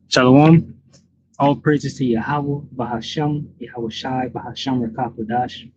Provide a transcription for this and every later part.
Shalom. All praises to Yahweh, Bahasham, Yahweh Shai, Bahasham Rakakwadash.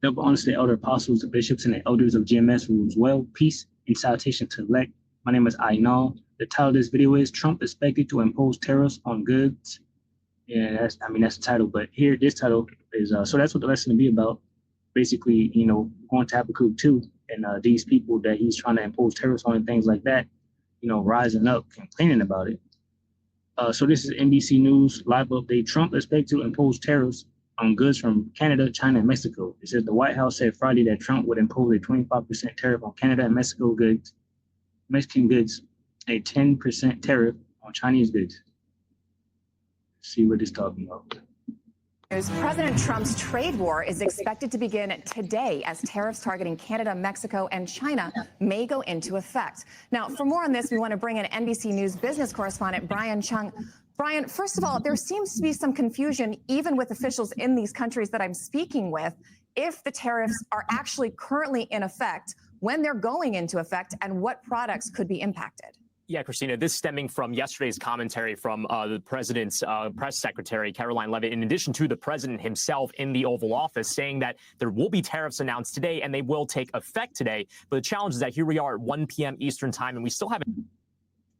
Double honors to the elder apostles, the bishops, and the elders of GMS rules well. Peace and salutation to elect. My name is Ainal. The title of this video is Trump expected to impose tariffs on goods. Yeah, that's the title. But here, this title is so that's what the lesson will be about. Basically, going to Habakkuk 2 and these people that he's trying to impose tariffs on and things like that, rising up, complaining about it. So this is NBC News live update. Trump expects to impose tariffs on goods from Canada, China, and Mexico. It says the White House said Friday that Trump would impose a 25% tariff on Canada and Mexican goods, a 10% tariff on Chinese goods. Let's see what it's talking about. President Trump's trade war is expected to begin today as tariffs targeting Canada, Mexico, and China may go into effect. Now, for more on this, we want to bring in NBC News business correspondent Brian Chung. Brian, first of all, there seems to be some confusion, even with officials in these countries that I'm speaking with, if the tariffs are actually currently in effect, when they're going into effect, and what products could be impacted. Yeah, Christina, this stemming from yesterday's commentary from the president's press secretary, Caroline Leavitt, in addition to the president himself in the Oval Office, saying that there will be tariffs announced today and they will take effect today. But the challenge is that here we are at 1 p.m. Eastern time and we still haven't.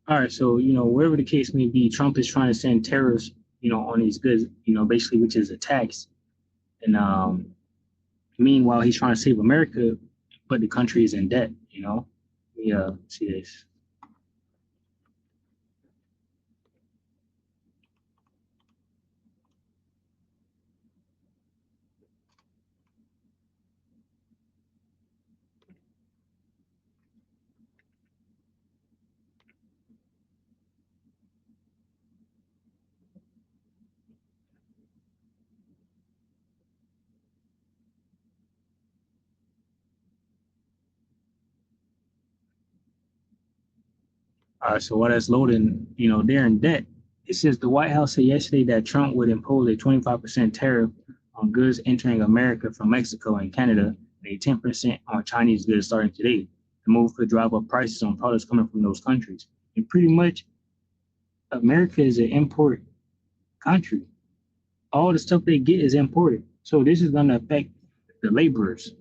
All right. So, wherever the case may be, Trump is trying to send tariffs, on these goods, basically, which is a tax. And meanwhile, he's trying to save America, but the country is in debt, Yeah, see this. All right, so while that's loading, they're in debt. It says the White House said yesterday that Trump would impose a 25% tariff on goods entering America from Mexico and Canada, and a 10% on Chinese goods starting today. The move could drive up prices on products coming from those countries. And pretty much, America is an import country. All the stuff they get is imported. So this is going to affect the laborers.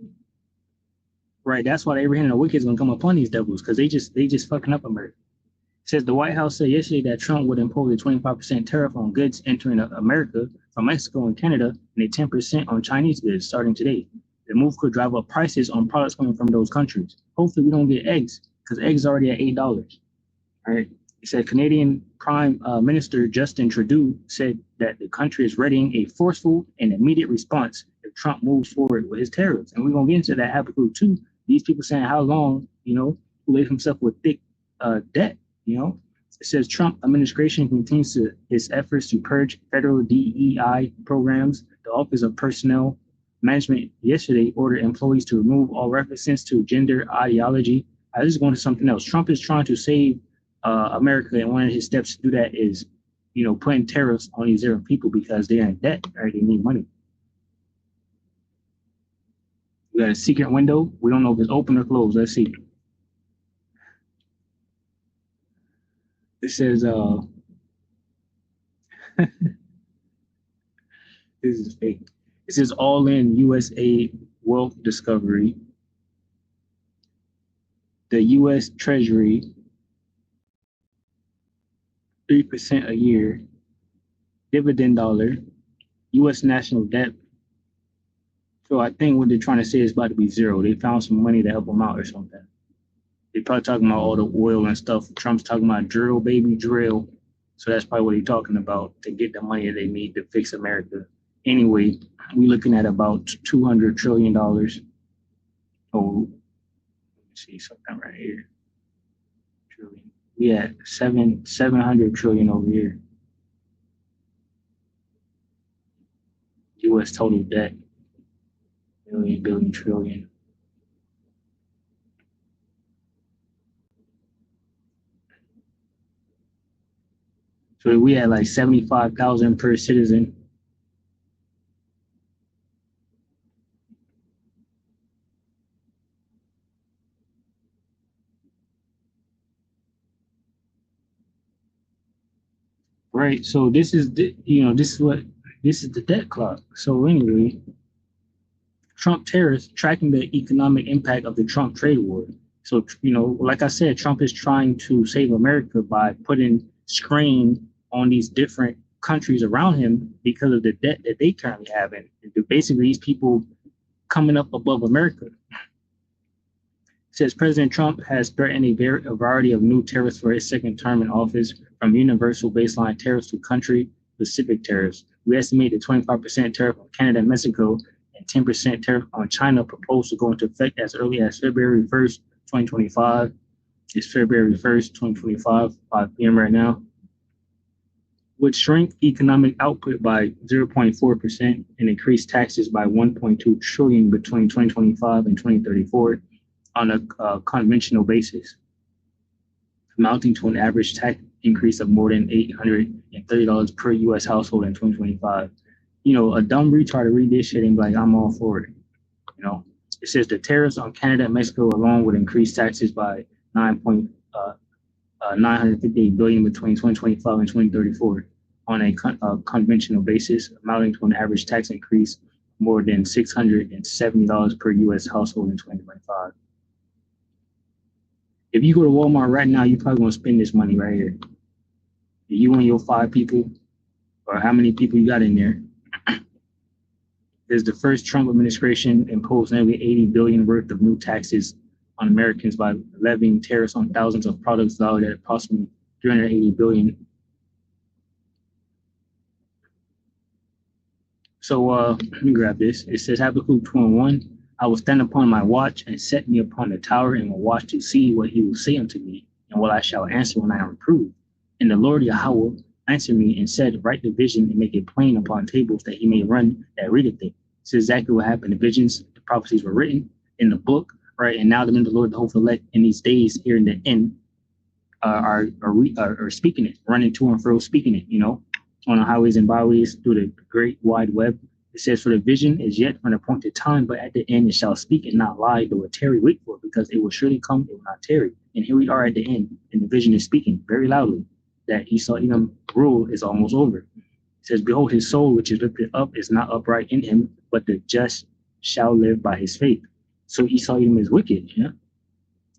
Right, that's why every hand of the wicked is going to come upon these devils, because they just fucking up America. It says the White House said yesterday that Trump would impose a 25% tariff on goods entering America from Mexico and Canada and a 10% on Chinese goods starting today. The move could drive up prices on products coming from those countries. Hopefully we don't get eggs, because eggs are already at $8. All right. It said Canadian Prime Minister Justin Trudeau said that the country is readying a forceful and immediate response if Trump moves forward with his tariffs. And we're going to get into that Habakkuk too. These people saying how long, who leave himself with thick debt. It says Trump administration continues its efforts to purge federal DEI programs. The Office of Personnel Management yesterday ordered employees to remove all references to gender ideology. This is going to something else. Trump is trying to save America, and one of his steps to do that is, putting tariffs on these different people because they're in debt, right? They need money. We got a secret window. We don't know if it's open or closed. Let's see. It says, this is fake. It says all in USA wealth discovery. The U.S. Treasury, 3% a year. Dividend dollar. U.S. national debt. So I think what they're trying to say is about to be zero. They found some money to help them out or something. They probably talking about all the oil and stuff. Trump's talking about drill, baby, drill. So that's probably what he's talking about to get the money that they need to fix America. Anyway, we're looking at about $200 trillion. Oh, let me see something right here. Trillion. Yeah, 700 trillion over here. U.S. total debt. Million, billion, trillion. So we had like 75,000 per citizen. right? So this is the, this is the debt clock. So anyway, Trump tariffs tracking the economic impact of the Trump trade war. So, like I said, Trump is trying to save America by putting strain on these different countries around him because of the debt that they currently have. And basically, these people coming up above America. It says President Trump has threatened a variety of new tariffs for his second term in office, from universal baseline tariffs to country specific tariffs. We estimate the 25% tariff on Canada and Mexico and 10% tariff on China proposed to go into effect as early as February 1st, 2025. It's February 1st, 2025, 5 p.m. right now. Would shrink economic output by 0.4% and increase taxes by 1.2 trillion between 2025 and 2034 on a conventional basis, amounting to an average tax increase of more than $830 per U.S. household in 2025. A dumb retard to read this shit and be like, I'm all for it. It says the tariffs on Canada and Mexico alone would increase taxes by 958 billion between 2025 and 2034 on a conventional basis, amounting to an average tax increase more than $670 per U.S. household in 2025. If you go to Walmart right now, you're probably going to spend this money right here. You and your 5 people, or how many people you got in there. Is the first Trump administration imposed nearly 80 billion worth of new taxes on Americans by levying tariffs on thousands of products valued at approximately 380 billion. So let me grab this. It says Habakkuk 2:1. I will stand upon my watch and set me upon the tower and will watch to see what he will say unto me and what I shall answer when I am reproved. And the Lord Yahweh answered me and said, write the vision and make it plain upon tables that he may run that readeth it. It's exactly what happened. The visions, the prophecies were written in the book, right? And now the men of the Lord, the hopeful elect in these days here in the end are speaking it, running to and fro, speaking it, on the highways and byways through the great wide web. It says, for the vision is yet for an appointed time, but at the end it shall speak and not lie, though it tarry, wait for it, because it will surely come, it will not tarry. And here we are at the end, and the vision is speaking very loudly that Esau Edom rule is almost over. It says, behold, his soul which is lifted up is not upright in him, but the just shall live by his faith. So Esau Edom is wicked,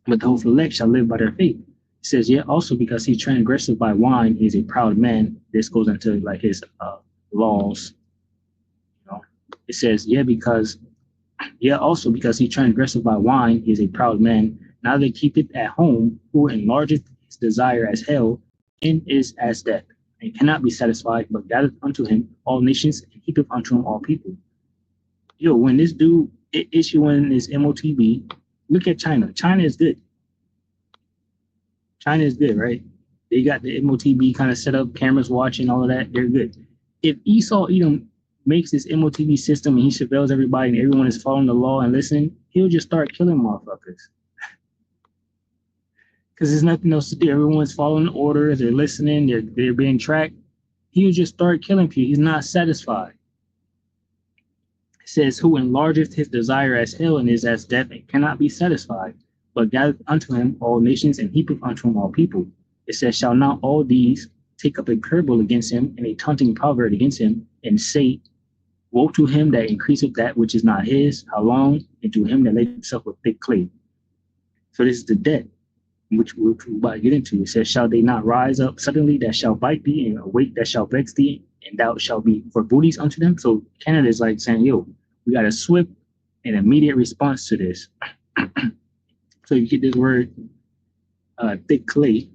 but the hopeful elect shall live by their faith. It says, yet also because he transgresseth by wine, he is a proud man. This goes into like his laws. It says, also because he transgresseth by wine, he is a proud man. Now they keep it at home, who enlargeth his desire as hell, and is as death, and cannot be satisfied, but gathereth unto him all nations, and heapeth unto him all people. When this dude issuing this MOTB, look at China. China is good. China is good, right? They got the MOTB kind of set up, cameras watching, all of that. They're good. If Esau Edom makes this MOTB system and he surveils everybody and everyone is following the law and listening, he'll just start killing motherfuckers. Because there's nothing else to do. Everyone's following orders, they're listening, they're being tracked. He'll just start killing people. He's not satisfied. It says, who enlargeth his desire as hell and is as death and cannot be satisfied, but gathereth unto him all nations and heapeth unto him all people. It says, shall not all these take up a parable against him and a taunting proverb against him, and say, woe to him that increaseth that which is not his, how long? And to him that laid himself with thick clay. So this is the debt, which we're about to get into. It says, shall they not rise up suddenly that shall bite thee, and awake that shall vex thee, and thou shalt be for booties unto them? So Canada is like saying, we got a swift and immediate response to this. So you get this word, thick clay.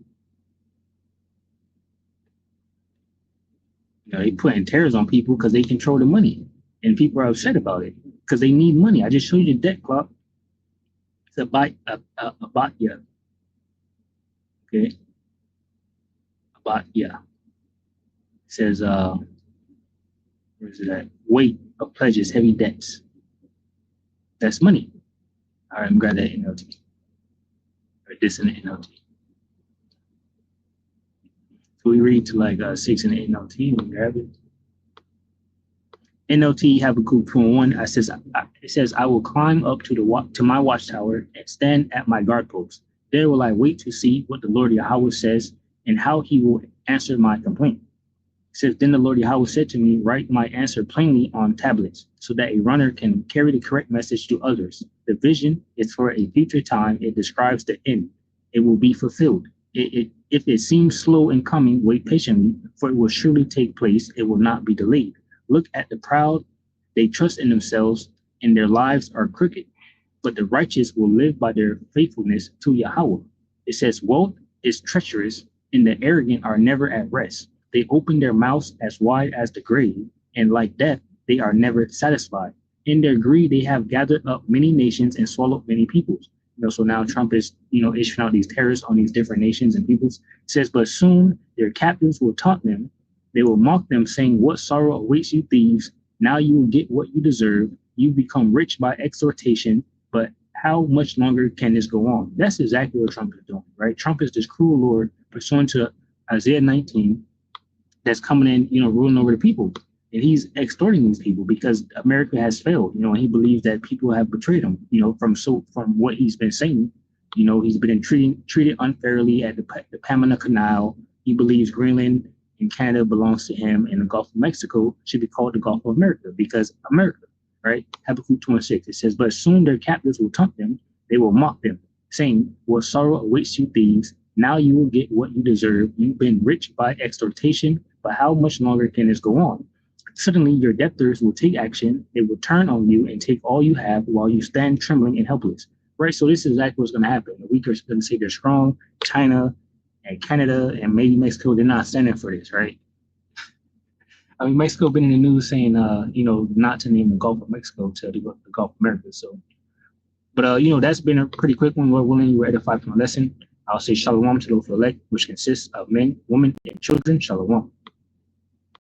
They putting tariffs on people because they control the money, and people are upset about it because they need money. I just showed you the debt clock. It's about okay, about It says where is it at? Weight of pledges, heavy debts. That's money. All right, I'm grab that NLT. Or this in the NLT. So we read to like 6 in the NLT. We grab it. NLT Habakkuk 2:1. It says, I will climb up to my watchtower and stand at my guard post. There will I wait to see what the Lord Yahweh says and how he will answer my complaint. It says, then the Lord Yahweh said to me, write my answer plainly on tablets, so that a runner can carry the correct message to others. The vision is for a future time. It describes the end. It will be fulfilled. If it seems slow in coming, wait patiently, for it will surely take place. It will not be delayed. Look at the proud. They trust in themselves, and their lives are crooked. But the righteous will live by their faithfulness to Yahweh. It says, wealth is treacherous, and the arrogant are never at rest. They open their mouths as wide as the grave, and like death, they are never satisfied. In their greed, they have gathered up many nations and swallowed many peoples. So now Trump is, issuing out these tariffs on these different nations and peoples. It says, but soon their captains will taunt them. They will mock them, saying, what sorrow awaits you thieves? Now you will get what you deserve. You become rich by exhortation. But how much longer can this go on? That's exactly what Trump is doing, right? Trump is this cruel Lord pursuant to Isaiah 19 that's coming in, ruling over the people. And he's extorting these people because America has failed, and he believes that people have betrayed him, from what he's been saying. He's been treated unfairly at the Panama Canal. He believes Greenland and Canada belongs to him, and the Gulf of Mexico should be called the Gulf of America because America. Right? Habakkuk 2:6. It says, but soon their captors will taunt them. They will mock them, saying, what sorrow awaits you thieves? Now you will get what you deserve. You've been rich by extortation, but how much longer can this go on? Suddenly your debtors will take action. They will turn on you and take all you have while you stand trembling and helpless. Right? So this is exactly what's going to happen. The weak are going to say they're strong. China and Canada and maybe Mexico, they're not standing for this, right? I mean, Mexico been in the news saying, not to name the Gulf of Mexico to the Gulf of America. So, but that's been a pretty quick one. Lord willing, you were edified from a lesson. I'll say shalom to those who elect, which consists of men, women, and children. Shalom.